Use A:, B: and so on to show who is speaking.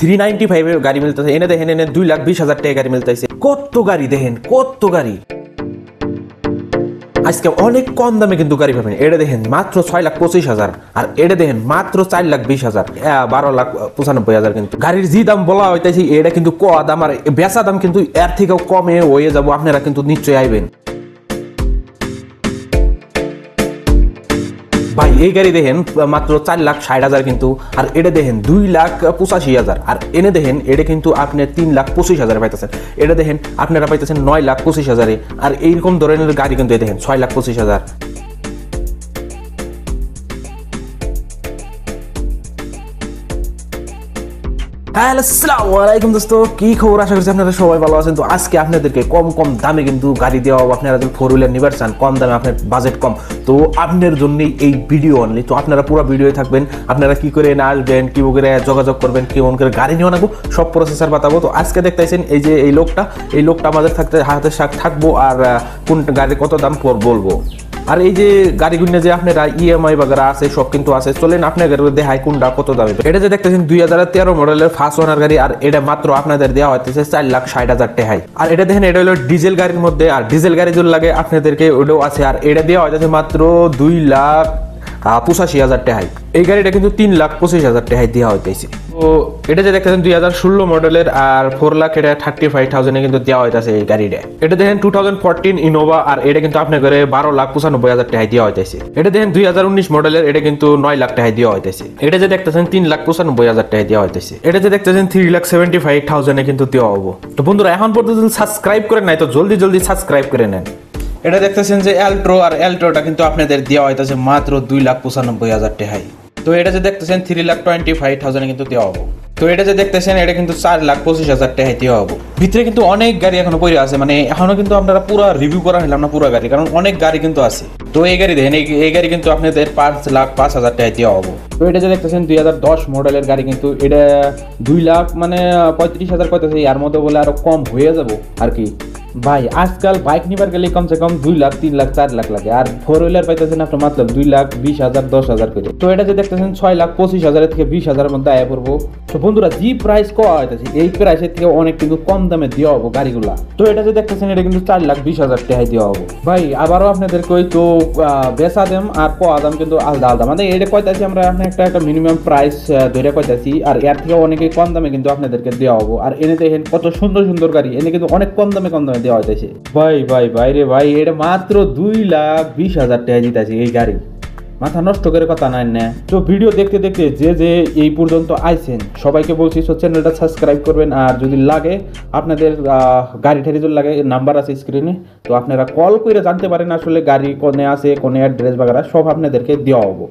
A: 395 এর গাড়ি মিলতেছে, এনে দেখেন এনে 2,20,000 টাকা গাড়ি মিলতেছে। কত গাড়ি দেখেন, কত গাড়ি। আজকে অনেক কম দামে কিন্তু গাড়ি পাবেন। এটা দেখেন মাত্র 6,25,000, আর এটা দেখেন মাত্র 4,20,000, 12,95,000। কিন্তু গাড়ির যে দাম বলা হইতেছে এটা কিন্তু ক দাম, আর বেচা দাম কিন্তু এর থেকেও কমে হয়ে যাব। আপনারা কিন্তু নিশ্চয়ই আইবেন ভাই। এই গাড়ি দেখেন মাত্র 4,60,000 কিন্তু, আর এটা দেখেন 2,85,000, আর এনে দেখেন এটা কিন্তু আপনি 3,25,000 পাইতেছেন। এটা দেখেন আপনারা পাইতেছেন 9,25,000, আর এইরকম ধরনের গাড়ি কিন্তু দেখেন 6,25,000। হ্যালো, আসসালামু আলাইকুম দোস্ত, কি খবর? আশা করছি আপনারা সবাই ভালো আছেন। তো আজকে আপনাদেরকে কম কম দামে কিন্তু গাড়ি দেওয়া হবে। আপনারা যদি 4 হুইলার নিবার চান, কম দামে, আপনার বাজেট কম, তো আপনার জন্যই এই ভিডিও অনলি। তো আপনারা পুরো ভিডিও থাকবেন। আপনারা কি করে না আসবেন, কি করে যোগাযোগ করবেন, কেমন করে গাড়ি নিয়ে আনবো, সব প্রসেসার বাতাবো। তো আজকে দেখতেছেন এই যে এই লোকটা আমাদের হাতে থাকবো, আর কোন গাড়ির কত দাম বলবো। আর এই যে গাড়িগুলো যে আপনারা ইএমআই বাগেরা আছে, সব কিন্তু আছে। চলেন আপনাদের দেখাই কোনটা কত দামে। এটা যে দেখতেছেন 2013 মডেলের ফার্স্ট ওনার গাড়ি, আর এটা মাত্র আপনাদের দেওয়া হইতেছে 4,60,000 টাকায়। আর এটা দেখেন এটা হলো ডিজেল গাড়ির মধ্যে, আর ডিজেল গাড়ি যদি লাগে আপনাদেরকে ওটাও আছে। আর এটা দেওয়া হইতেছে মাত্র 2,85,000 টাকায়। এই গাড়িটা কিন্তু 3,25,000 টাকায় দেওয়া হইতেছে। তো এটা যে দেখতেছেন 2016 মডেলের, আর 4,35,000 কিন্তু দেওয়া হইতেছে এই গাড়িটা। এটা দেখেন 2014 ইনোভা, আর এটা কিন্তু আপনার ঘরে 12,95,000 টাকায় দেওয়া হইতেছে। এটা দেখেন 2019 মডেলের, এটা কিন্তু 9 লাখ টাকায় দেওয়া হইতেছে। এটা যে দেখতেছেন 3,95,000 টাকায় দেওয়া হইতেছে। এটা যে দেখতেছেন 3,75,000 কিন্তু দেওয়া হবো। তো বন্ধুরা, এখন পর্যন্ত সাবস্ক্রাইব করে নাই তো জলদি সাবস্ক্রাইব করে নেন। এটা দেখতেছেন যে অ্যাল্ট্রো, আর অ্যাল্ট্রোটা কিন্তু আপনাদের দেওয়া হইতেছে মাত্র 2,95,000 টাকায়। তো এটা যে দেখতেছেন 3,25,000 কিন্তু দেওয়া হবো। তো এটা যে দেখতেছেন এটা কিন্তু 4,25,000 টাকায় দেওয়া হবো। ভিতরে কিন্তু অনেক গাড়ি এখনো পড়ে আছে, মানে এখনো কিন্তু আপনারা পুরো রিভিউ করা হলাম না পুরো গাড়ি, কারণ অনেক গাড়ি কিন্তু আছে। তো এই গাড়ি দেখেন, এই গাড়ি কিন্তু আপনাদের 5,05,000 টাকায় দেওয়া হবো। তো এটা যে দেখতেছেন 2010 মডেলের গাড়ি, কিন্তু এটা 2,35,000 কইতেছে। এর মধ্যে বলে আরো কম হয়ে যাবো আর কি। ভাই আজকাল বাইক নিবার গেলে কমসে কম 2 লাখ, 3 লাখ, 4 লাখ লাগে, আর 4 হুইলার পাইতেছেন আপনার মাত্র 2,20,000, 10,000 করে। তো এটা যে দেখতেছেন 6,25,000 থেকে 20,000 এর মধ্যে আয়া পড়বো। তো বন্ধুরা, যে প্রাইস করা হইতেছে এই প্রাইসের থেকে অনেক কিন্তু কম দামে দেওয়া হবো গাড়িগুলা। তো এটা যে দেখতেছেন এটা কিন্তু 4,20,000 টাকায় দেওয়া হবো। ভাই আবারও আপনাদেরকে ওই তো বেচা দাম আর পাওয়া দাম কিন্তু আলাদা, মানে এটা কইতাছি আমরা একটা মিনিমাম প্রাইস ধরে কইতাছি, আর এর থেকে অনেকেই কম দামে কিন্তু আপনাদেরকে দেওয়া হবো। আর এনে দেখেন কত সুন্দর সুন্দর গাড়ি, এনে কিন্তু অনেক কম দামে দেওয়া হইতেছে। ভাই রে ভাই, এটা মাত্র 2,20,000 টাকা দিতেছে এই গাড়ি। মাথা নষ্ট করে কথা নাই না। তো ভিডিও দেখতে দেখতে যে এই পর্যন্ত আইছেন সবাইকে বলছি চ্যানেলটা সাবস্ক্রাইব করবেন। আর যদি লাগে আপনাদের গাড়ি ঠাড়ি যদি লাগে, নাম্বার আছে স্ক্রিনে, তো আপনারা কল করে জানতে পারেন আসলে গাড়ি কোনে আছে, কোনে অ্যাড্রেস বাগেরা সব আপনাদেরকে দেওয়া হবো।